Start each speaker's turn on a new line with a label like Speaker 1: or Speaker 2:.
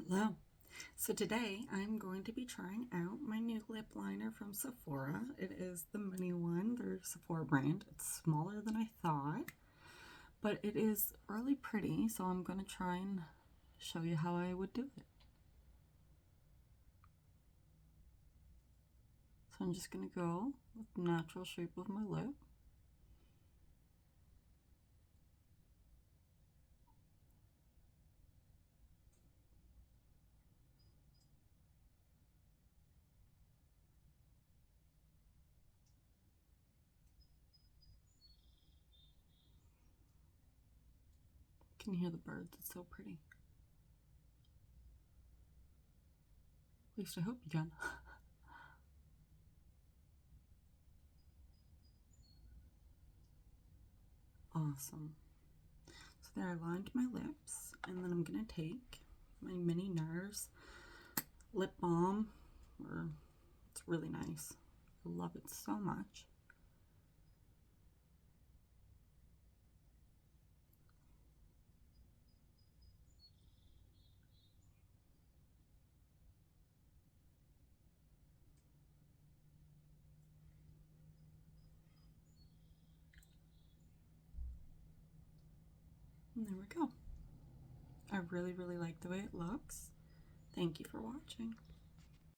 Speaker 1: Hello. So today I'm going to be trying out my new lip liner from Sephora. It is the mini one, their Sephora brand. It's smaller than I thought, but it is really pretty, so I'm going to try and show you how I would do it. So I'm just going to go with the natural shape of my lip. You can hear the birds, it's so pretty. At least I hope you can. Awesome. So there I lined my lips, and then I'm going to take my mini Nars lip balm. It's really nice. I love it so much. And there we go. I really like the way it looks. Thank you for watching.